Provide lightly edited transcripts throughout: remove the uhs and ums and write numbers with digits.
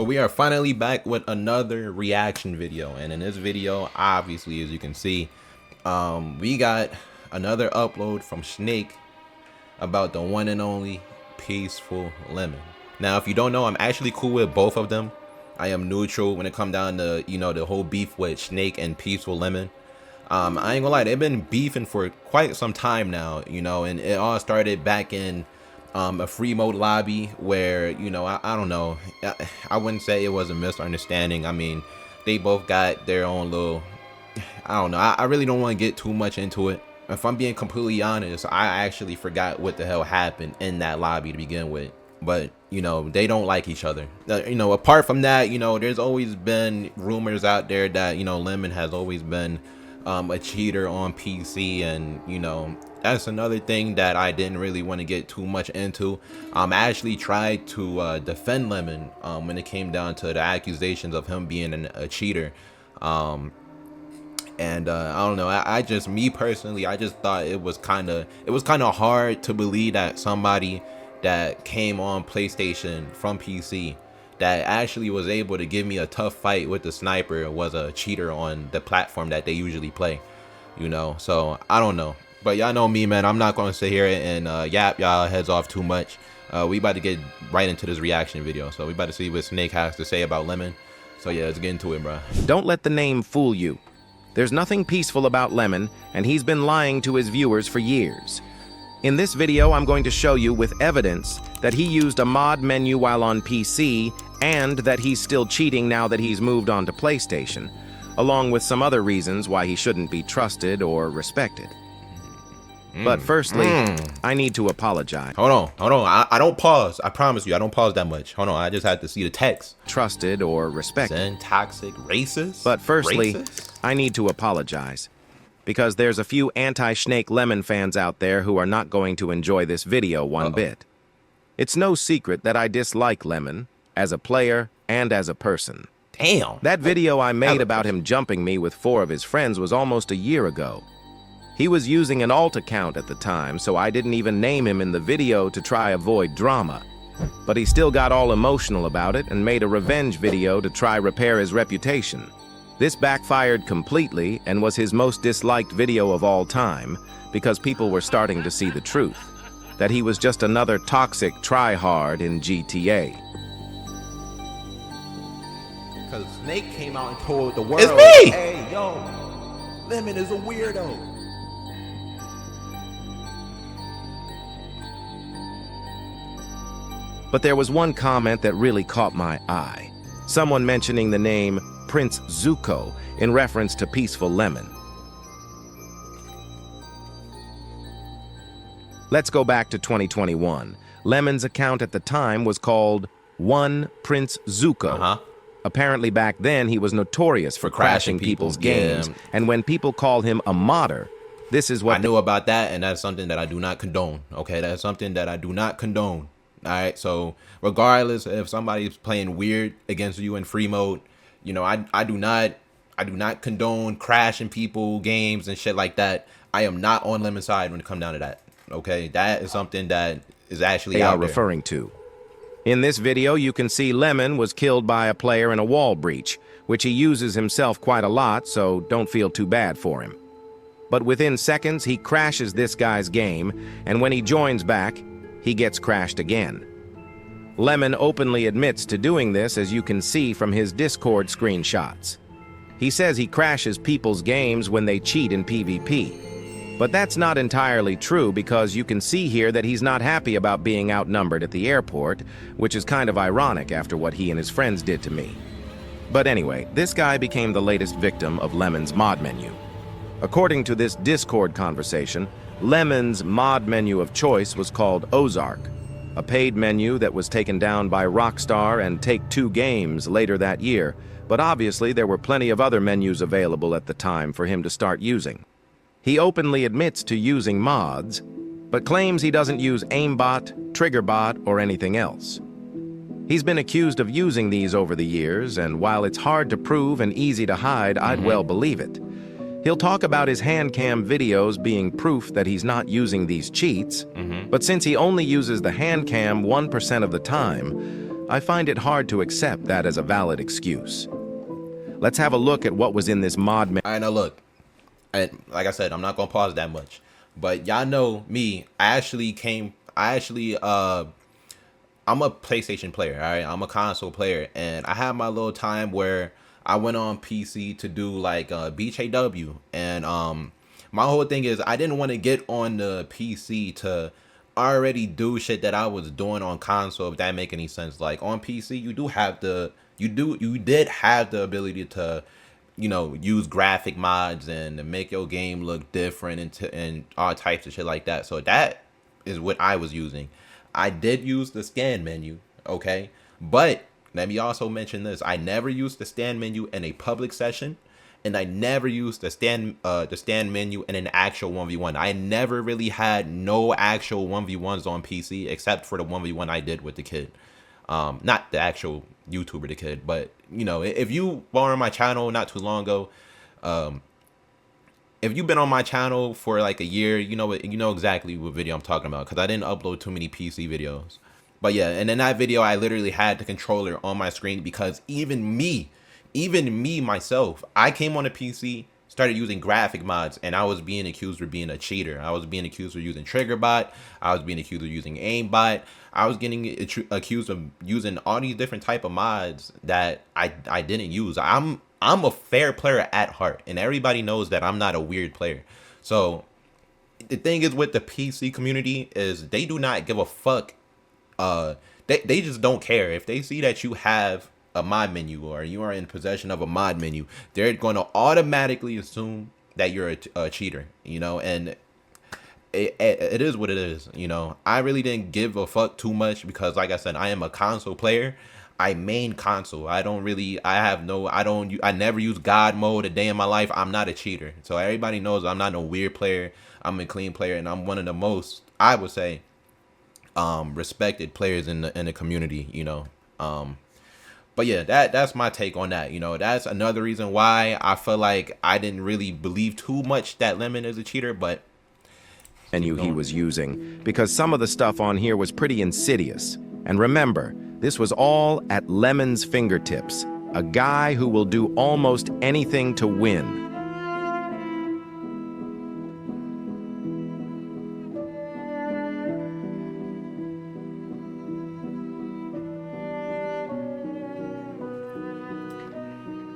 So we are finally back with another reaction video, and in this video, obviously, as you can see, we got another upload from Shnake about the one and only Peaceful Lemon. Now, if you don't know, I'm actually cool with both of them. I am neutral when it comes down to, you know, the whole beef with Shnake and Peaceful Lemon. I ain't gonna lie, they've been beefing for quite some time now, you know, and it all started back in a free mode lobby where, you know, I don't know, I wouldn't say it was a misunderstanding. I mean, they both got their own little, I don't know, I really don't want to get too much into it. If I'm being completely honest, I actually forgot what the hell happened in that lobby to begin with. But, you know, they don't like each other. You know, apart from that, you know, there's always been rumors out there that, you know, Lemon has always been a cheater on PC, and, you know, that's another thing that I didn't really want to get too much into. I actually tried to defend Lemon when it came down to the accusations of him being a cheater. I don't know, I just, me personally, I just thought it was kind of hard to believe that somebody that came on PlayStation from PC that actually was able to give me a tough fight with the sniper was a cheater on the platform that they usually play, you know. So I don't know, but y'all know me, man. I'm not gonna sit here and yap y'all heads off too much. We about to get right into this reaction video, so we about to see what Shnake has to say about Lemon. So yeah, let's get into it, bro. Don't let the name fool you. There's nothing peaceful about Lemon, and he's been lying to his viewers for years. In this video, I'm going to show you with evidence that he used a mod menu while on PC and that he's still cheating now that he's moved on to PlayStation, along with some other reasons why he shouldn't be trusted or respected. But firstly, I need to apologize. Hold on. I don't pause. I promise you, I don't pause that much. Hold on, I just had to see the text. Trusted or respected. Toxic, racist. But firstly, racist? I need to apologize, because there's a few anti-Shnake Lemon fans out there who are not going to enjoy this video one bit. It's no secret that I dislike Lemon as a player and as a person. Damn. That video I made about him jumping me with 4 of his friends was almost a year ago. He was using an alt account at the time, so I didn't even name him in the video to try avoid drama. But he still got all emotional about it and made a revenge video to try repair his reputation. This backfired completely and was his most disliked video of all time because people were starting to see the truth, that he was just another toxic try-hard in GTA. Because Snake came out and told the world, It's me! hey, yo, Lemon is a weirdo. But there was one comment that really caught my eye. Someone mentioning the name Prince Zuko in reference to Peaceful Lemon. Let's go back to 2021. Lemon's account at the time was called One Prince Zuko. Apparently back then he was notorious for crashing people's games. Yeah. And when people call him a modder, this is what I knew about that, and that's something that I do not condone. Okay, that's something that I do not condone. All right, so regardless if somebody's playing weird against you in free mode, you know, I do not condone crashing people games and shit like that. I am not on Lemon's side when it comes down to that. Okay, that is something that is actually they out are there. referring to. In this video, you can see Lemon was killed by a player in a wall breach, which he uses himself quite a lot, so don't feel too bad for him. But within seconds, he crashes this guy's game, and when he joins back, he gets crashed again. Lemon openly admits to doing this, as you can see from his Discord screenshots. He says he crashes people's games when they cheat in PvP. But that's not entirely true, because you can see here that he's not happy about being outnumbered at the airport, which is kind of ironic after what he and his friends did to me. But anyway, this guy became the latest victim of Lemon's mod menu. According to this Discord conversation, Lemon's mod menu of choice was called Ozark, a paid menu that was taken down by Rockstar and Take-Two Games later that year, but obviously there were plenty of other menus available at the time for him to start using. He openly admits to using mods, but claims he doesn't use aimbot, triggerbot, or anything else. He's been accused of using these over the years, and while it's hard to prove and easy to hide, I'd well believe it. He'll talk about his hand cam videos being proof that he's not using these cheats, but since he only uses the hand cam 1% of the time, I find it hard to accept that as a valid excuse. Let's have a look at what was in this mod menu. All right, now look, and like I said, I'm not gonna pause that much, but y'all know me. I'm a PlayStation player, all right? I'm a console player, and I had my little time where I went on PC to do like BHAW, and my whole thing is I didn't want to get on the PC to already do shit that I was doing on console, if that make any sense. Like on PC, you did have the ability to, you know, use graphic mods and make your game look different and all types of shit like that. So that is what I was using. I did use the scan menu, okay? But let me also mention this. I never used the stand menu in a public session, and I never used the stand menu in an actual 1v1. I never really had no actual 1v1s on PC except for the 1v1 I did with the kid. Not the actual YouTuber, the kid, but you know, if you were on my channel not too long ago, if you've been on my channel for like a year, you know exactly what video I'm talking about, because I didn't upload too many PC videos. But yeah, and in that video, I literally had the controller on my screen because even me myself, I came on a PC, started using graphic mods, and I was being accused of being a cheater. I was being accused of using trigger bot. I was being accused of using aimbot. I was getting accused of using all these different type of mods that I didn't use. I'm a fair player at heart, and everybody knows that I'm not a weird player. So the thing is with the PC community is they do not give a fuck. They just don't care. If they see that you have a mod menu or you are in possession of a mod menu, they're going to automatically assume that you're a cheater, you know, and it is what it is, you know. I really didn't give a fuck too much because, like I said, I am a console player. I main console. I never use God mode a day in my life. I'm not a cheater. So everybody knows I'm not a weird player. I'm a clean player, and I'm one of the most, I would say, respected players in the community, you know. But yeah, that's my take on that. You know, that's another reason why I feel like I didn't really believe too much that Lemon is a cheater, but Menu he was using, because some of the stuff on here was pretty insidious. And remember, this was all at Lemon's fingertips, a guy who will do almost anything to win.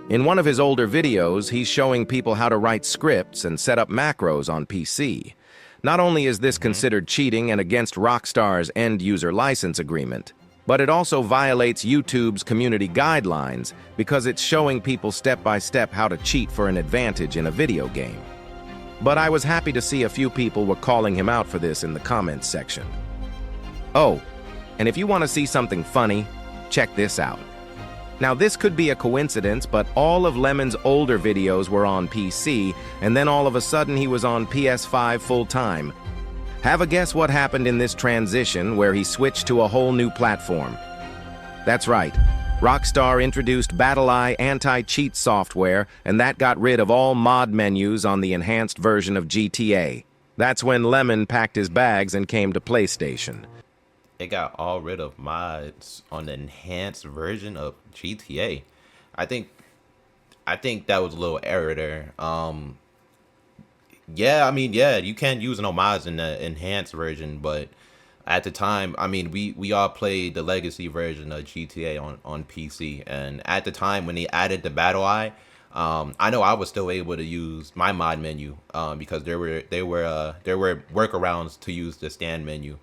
In one of his older videos, he's showing people how to write scripts and set up macros on PC. Not only is this considered cheating and against Rockstar's end-user license agreement, but it also violates YouTube's community guidelines because it's showing people step-by-step how to cheat for an advantage in a video game. But I was happy to see a few people were calling him out for this in the comments section. Oh, and if you want to see something funny, check this out. Now, this could be a coincidence, but all of Lemon's older videos were on PC, and then all of a sudden he was on PS5 full-time. Have a guess what happened in this transition where he switched to a whole new platform. That's right. Rockstar introduced BattlEye anti-cheat software, and that got rid of all mod menus on the enhanced version of GTA. That's when Lemon packed his bags and came to PlayStation. it got all rid of mods on the enhanced version of GTA. I think that was a little error there. Yeah, I mean, yeah, you can use no mods in the enhanced version, but at the time, I mean, we all played the legacy version of GTA on PC, and at the time when they added the BattlEye, I know I was still able to use my mod menu because there were workarounds to use the stand menu.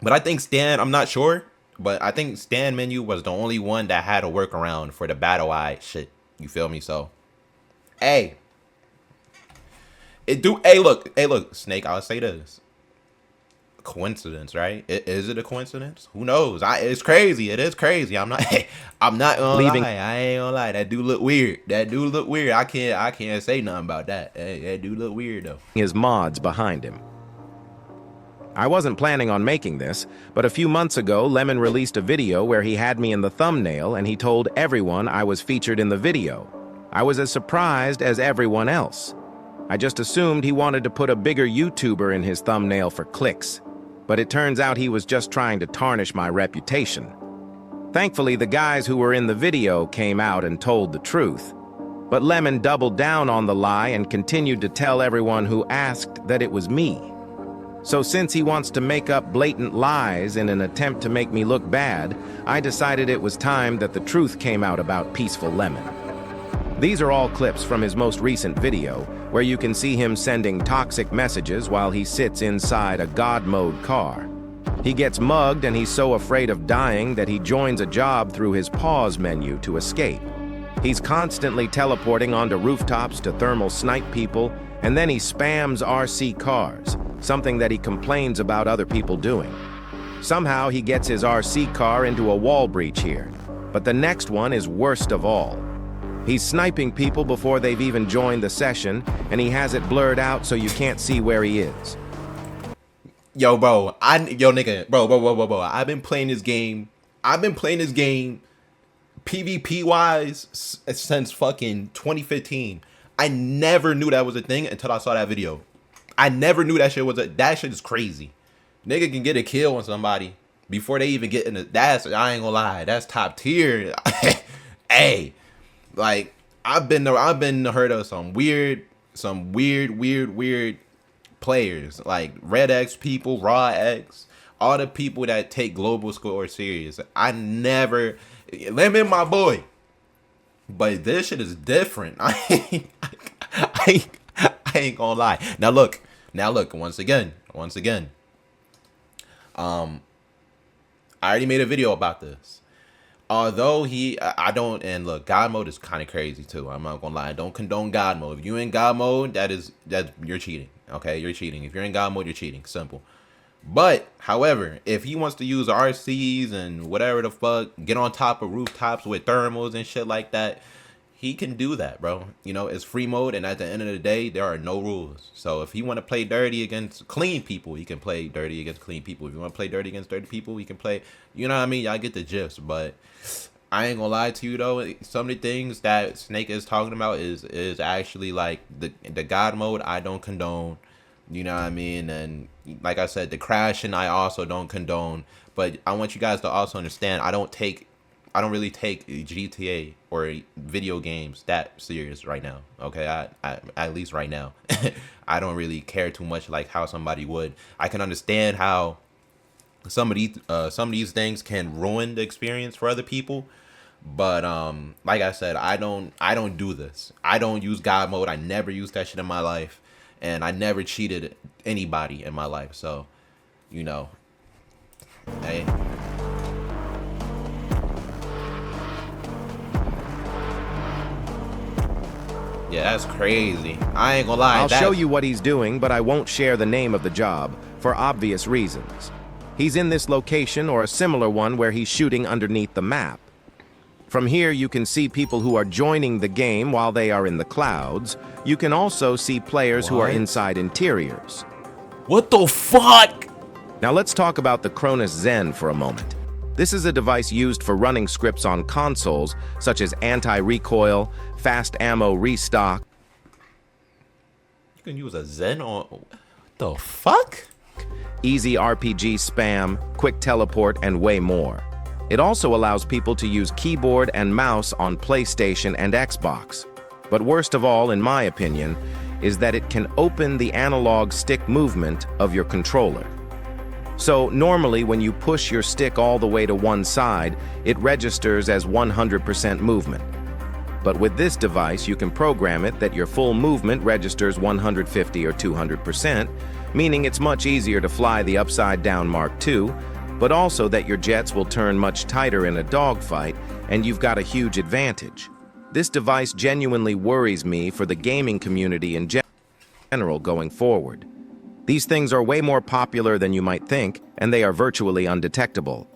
But I think stand, I'm not sure, but I think stand menu was the only one that had a workaround for the BattlEye shit. You feel me? So, hey, hey, look, Snake, I'll say this. Coincidence, right? Is it a coincidence? Who knows? It's crazy. It is crazy. I'm not gonna lie. I ain't gonna lie. That dude look weird. I can't say nothing about that. Hey, that dude look weird though. His mods behind him. I wasn't planning on making this, but a few months ago, Lemon released a video where he had me in the thumbnail and he told everyone I was featured in the video. I was as surprised as everyone else. I just assumed he wanted to put a bigger YouTuber in his thumbnail for clicks. but it turns out he was just trying to tarnish my reputation. Thankfully, the guys who were in the video came out and told the truth. But Lemon doubled down on the lie and continued to tell everyone who asked that it was me. So since he wants to make up blatant lies in an attempt to make me look bad, I decided it was time that the truth came out about Peaceful Lemon. These are all clips from his most recent video, where you can see him sending toxic messages while he sits inside a God mode car. He gets mugged and he's so afraid of dying that he joins a job through his pause menu to escape. He's constantly teleporting onto rooftops to thermal snipe people, and then he spams RC cars, something that he complains about other people doing. Somehow he gets his RC car into a wall breach here, but the next one is worst of all. He's sniping people before they've even joined the session, and he has it blurred out so you can't see where he is. Yo, bro, nigga, bro. I've been playing this game PvP wise since fucking 2015. I never knew that was a thing until I saw that video. I never knew that shit was that shit is crazy. Nigga can get a kill on somebody before they even get in the, I ain't gonna lie, that's top tier. Hey, like I've been heard of some weird players, like Red X people, Raw X, all the people that take global score serious. I never, Lemon my boy, but this shit is different. I ain't gonna lie. Now look, once again, I already made a video about this. Although I don't, and look, God mode is kind of crazy too. I'm not gonna lie. I don't condone God mode. If you in God mode, you're cheating. Okay, you're cheating. If you're in God mode, you're cheating. Simple. But, however, if he wants to use RCs and whatever the fuck, get on top of rooftops with thermals and shit like that, he can do that, bro. You know, it's free mode, and at the end of the day, there are no rules. So if he want to play dirty against clean people, he can play dirty against clean people. If you want to play dirty against dirty people, he can play, you know what I mean? Y'all get the gist. But I ain't gonna lie to you, though. Some of the things that Snake is talking about is actually like the God mode I don't condone. You know what I mean? And like I said, the crashing I also don't condone. But I want you guys to also understand, I don't really take GTA or video games that serious right now. Okay, I at least right now, I don't really care too much like how somebody would. I can understand how some of these things can ruin the experience for other people, but like I said, I don't do this. I don't use God mode. I never used that shit in my life, and I never cheated anybody in my life. So, you know, hey. Yeah, that's crazy. I ain't gonna lie. I'll show you what he's doing, but I won't share the name of the job, for obvious reasons. He's in this location or a similar one where he's shooting underneath the map. From here, you can see people who are joining the game while they are in the clouds. You can also see players who are inside interiors. What the fuck? Now let's talk about the Cronus Zen for a moment. This is a device used for running scripts on consoles, such as anti-recoil, fast ammo restock. You can use a Zen on... What the fuck? Easy RPG spam, quick teleport, and way more. It also allows people to use keyboard and mouse on PlayStation and Xbox. But worst of all, in my opinion, is that it can open the analog stick movement of your controller. So normally when you push your stick all the way to one side, it registers as 100% movement. But with this device, you can program it that your full movement registers 150 or 200%, meaning it's much easier to fly the upside down Mark II, but also that your jets will turn much tighter in a dogfight, and you've got a huge advantage. This device genuinely worries me for the gaming community in general going forward. These things are way more popular than you might think, and they are virtually undetectable.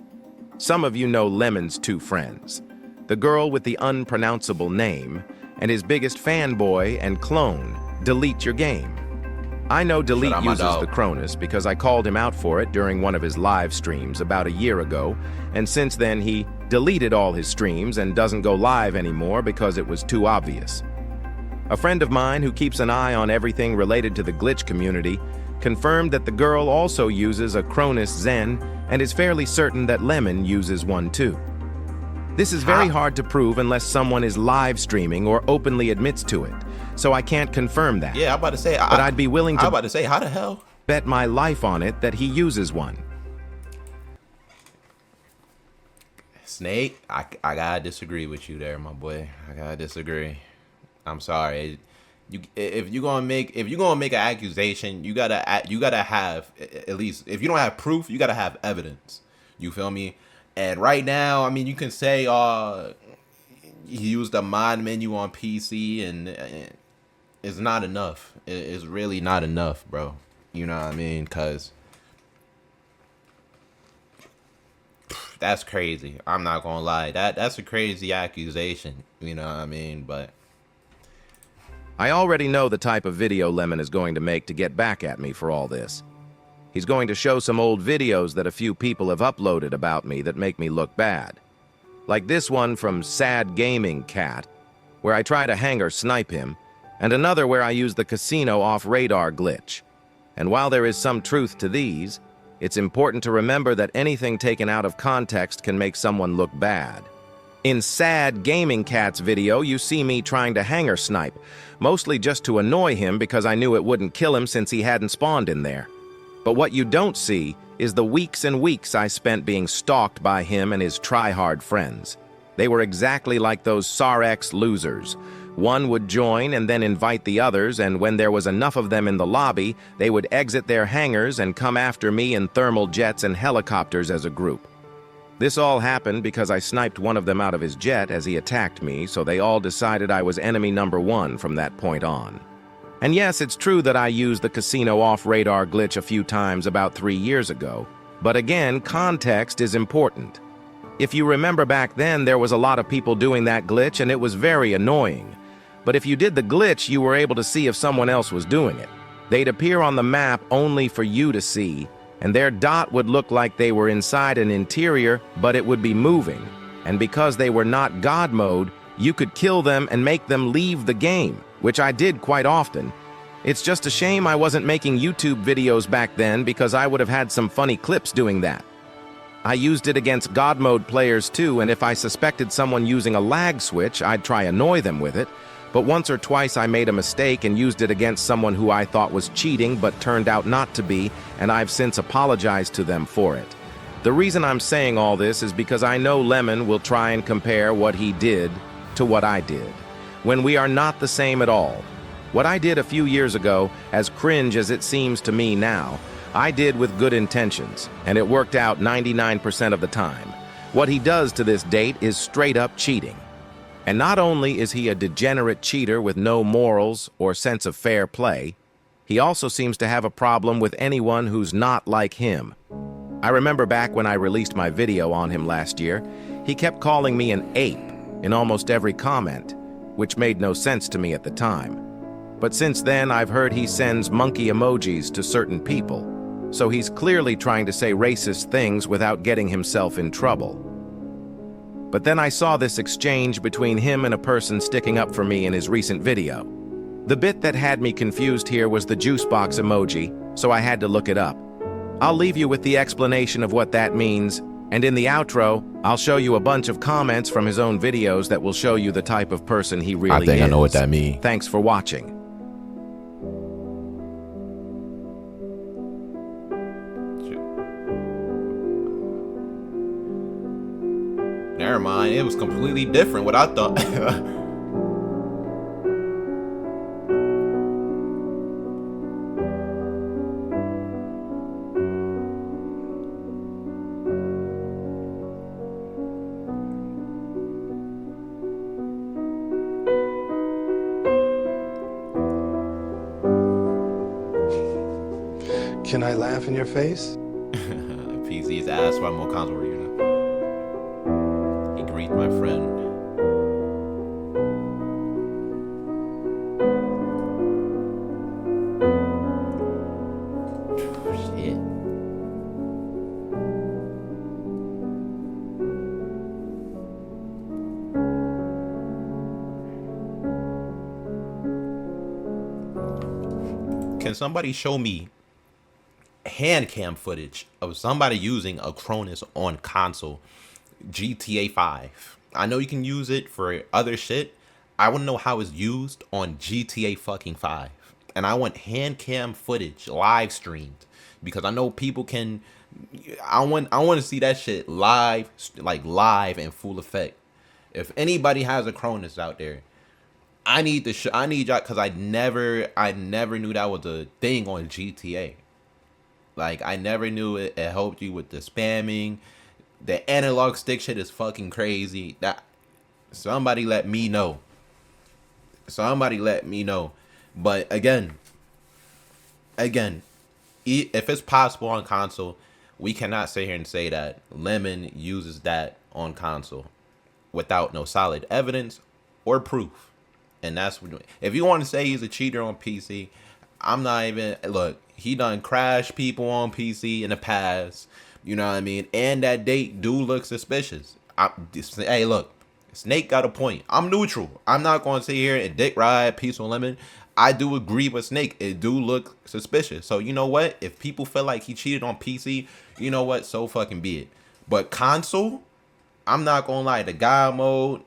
Some of you know Lemon's two friends, the girl with the unpronounceable name, and his biggest fanboy and clone, Delete Your Game. I know Delete uses the Cronus because I called him out for it during one of his live streams about a year ago, and since then he deleted all his streams and doesn't go live anymore because it was too obvious. A friend of mine who keeps an eye on everything related to the glitch community confirmed that the girl also uses a Cronus Zen and is fairly certain that Lemon uses one too. This is very hard to prove unless someone is live streaming or openly admits to it, so I can't confirm that. Yeah, I'm about to say, but I'd be willing to I'm about to say, how the hell? Bet my life on it that he uses one. Snake, I gotta disagree with you there, my boy. I gotta disagree. I'm sorry. If you're gonna make an accusation, you gotta have, at least, if you don't have proof, you gotta have evidence. You feel me? And right now, I mean, you can say he used the mod menu on PC, and it's not enough. It's really not enough, bro. You know what I mean? Cause that's crazy. I'm not gonna lie. That's a crazy accusation. You know what I mean? But I already know the type of video Lemon is going to make to get back at me for all this. He's going to show some old videos that a few people have uploaded about me that make me look bad. Like this one from Sad Gaming Cat, where I try to hanger snipe him, and another where I use the casino off-radar glitch. And while there is some truth to these, it's important to remember that anything taken out of context can make someone look bad. In Sad Gaming Cat's video, you see me trying to hanger snipe, mostly just to annoy him because I knew it wouldn't kill him since he hadn't spawned in there. But what you don't see is the weeks and weeks I spent being stalked by him and his try-hard friends. They were exactly like those Sarex losers. One would join and then invite the others, and when there was enough of them in the lobby, they would exit their hangars and come after me in thermal jets and helicopters as a group. This all happened because I sniped one of them out of his jet as he attacked me, so they all decided I was enemy number one from that point on. And yes, it's true that I used the casino off-radar glitch a few times about 3 years ago, but again, context is important. If you remember back then, there was a lot of people doing that glitch and it was very annoying. But if you did the glitch, you were able to see if someone else was doing it. They'd appear on the map only for you to see, and their dot would look like they were inside an interior, but it would be moving. And because they were not God mode, you could kill them and make them leave the game, which I did quite often. It's just a shame I wasn't making YouTube videos back then because I would have had some funny clips doing that. I used it against God mode players too, and if I suspected someone using a lag switch, I'd try annoy them with it. But once or twice I made a mistake and used it against someone who I thought was cheating but turned out not to be, and I've since apologized to them for it. The reason I'm saying all this is because I know Lemon will try and compare what he did to what I did, when we are not the same at all. What I did a few years ago, as cringe as it seems to me now, I did with good intentions, and it worked out 99% of the time. What he does to this date is straight up cheating. And not only is he a degenerate cheater with no morals or sense of fair play, he also seems to have a problem with anyone who's not like him. I remember back when I released my video on him last year, he kept calling me an ape in almost every comment, which made no sense to me at the time. But since then, I've heard he sends monkey emojis to certain people, so he's clearly trying to say racist things without getting himself in trouble. But then I saw this exchange between him and a person sticking up for me in his recent video. The bit that had me confused here was the juice box emoji, so I had to look it up. I'll leave you with the explanation of what that means, and in the outro, I'll show you a bunch of comments from his own videos that will show you the type of person he really is. I think I know what that means. Thanks for watching. Never mind, it was completely different what I thought. Can I laugh in your face? PZ's ass why more cons were you know. He greet my friend. Shit. Can somebody show me hand cam footage of somebody using a Cronus on console, GTA 5. I know you can use it for other shit. I want to know how it's used on GTA fucking 5. And I want hand cam footage live streamed because I know people can. I want to see that shit live, like live in full effect. If anybody has a Cronus out there, I need to I need y'all, because I never knew that was a thing on GTA. Like, I never knew it helped you with the spamming. The analog stick shit is fucking crazy. That somebody let me know. Somebody let me know. But again, if it's possible on console, we cannot sit here and say that Lemon uses that on console without no solid evidence or proof. And that's what, if you want to say he's a cheater on PC, I'm not even, look, he done crashed people on PC in the past. You know what I mean? And that date do look suspicious. Hey, look, Snake got a point. I'm neutral. I'm not going to sit here and dick ride Peaceful Lemon. I do agree with Snake. It do look suspicious. So you know what? If people feel like he cheated on PC, you know what? So fucking be it. But console, I'm not going to lie. The God mode,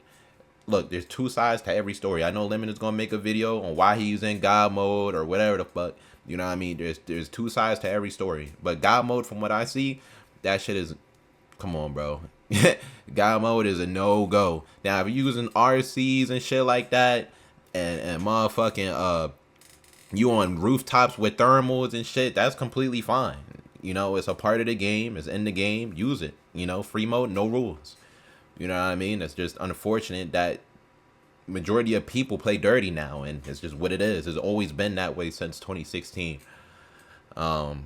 look, there's two sides to every story. I know Lemon is going to make a video on why he's in God mode or whatever the fuck. You know what I mean? There's two sides to every story. But God mode, from what I see, that shit is, come on, bro. God mode is a no-go. Now, if you're using RCs and shit like that, and motherfucking, you on rooftops with thermals and shit, that's completely fine. You know, it's a part of the game. It's in the game. Use it. You know, free mode, no rules. You know what I mean? It's just unfortunate that majority of people play dirty now, and it's just what it is. It's always been that way since 2016. But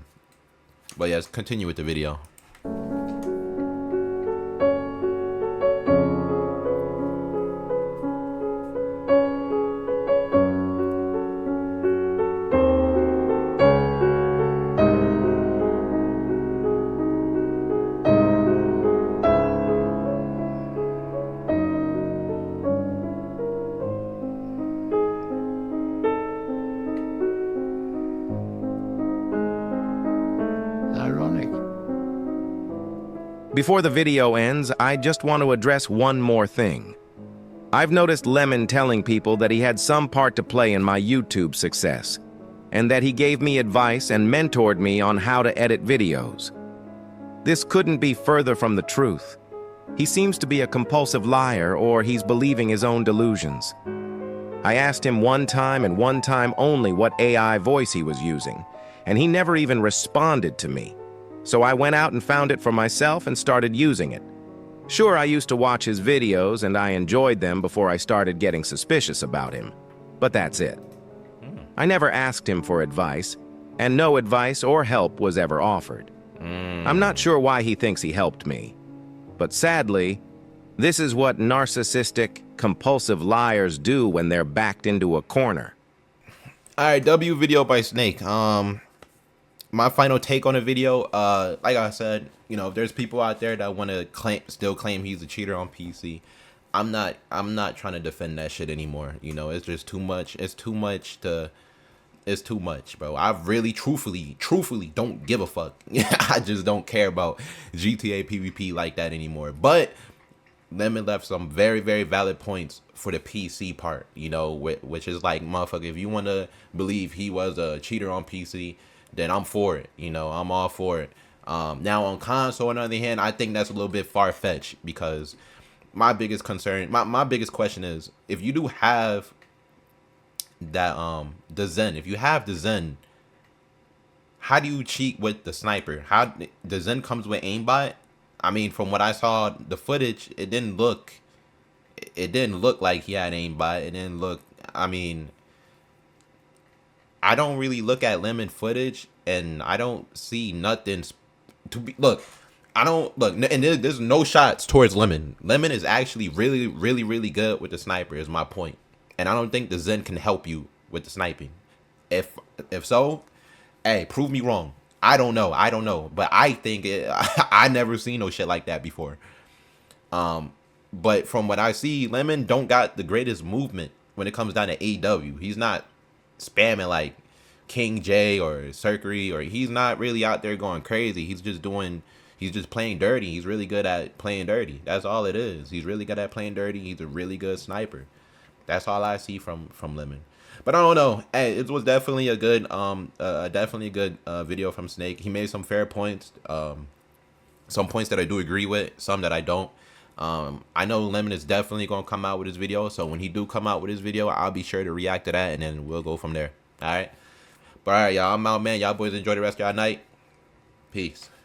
yeah, let's continue with the video. Ironic. Before the video ends, I just want to address one more thing. I've noticed Lemon telling people that he had some part to play in my YouTube success, and that he gave me advice and mentored me on how to edit videos. This couldn't be further from the truth. He seems to be a compulsive liar, or he's believing his own delusions. I asked him one time and one time only what AI voice he was using, and he never even responded to me. So I went out and found it for myself and started using it. Sure, I used to watch his videos and I enjoyed them before I started getting suspicious about him. But that's it. I never asked him for advice, and no advice or help was ever offered. I'm not sure why he thinks he helped me. But sadly, this is what narcissistic, compulsive liars do when they're backed into a corner. All right, W video by Snake. My final take on the video, like I said, you know, if there's people out there that want to still claim he's a cheater on PC, I'm not trying to defend that shit anymore. You know, it's just too much. It's too much, bro. I really, truthfully don't give a fuck. I just don't care about GTA PvP like that anymore. But Lemon left some very, very valid points for the PC part, you know, which is like, motherfucker, if you want to believe he was a cheater on PC, then I'm for it. You know, I'm all for it. Now on console, on the other hand, I think that's a little bit far-fetched, because my biggest concern, my biggest question is, if you do have that, the Zen, if you have the Zen, how do you cheat with the sniper? How the Zen comes with aimbot? I mean, from what I saw, the footage, it didn't look like he had aimbot. It didn't look, I mean, I don't really look at Lemon footage, and I don't see nothing to be, look, I don't, look, and there's no shots towards Lemon. Lemon is actually really, really, really good with the sniper, is my point. And I don't think the Zen can help you with the sniping. If so, hey, prove me wrong. I don't know. But I think I never seen no shit like that before. But from what I see, Lemon don't got the greatest movement when it comes down to AW. He's not spamming like King J or Circury, or he's not really out there going crazy. He's just playing dirty. He's really good at playing dirty. That's all it is. He's really good at playing dirty. He's a really good sniper. That's all I see from Lemon. But I don't know. Hey, it was definitely a good video from Snake. He made some fair points. Some points that I do agree with, some that I don't. I know Lemon is definitely gonna come out with his video, so when he do come out with his video, I'll be sure to react to that, and then we'll go from there. All right. But all right, y'all. I'm out, man. Y'all boys enjoy the rest of y'all night. Peace.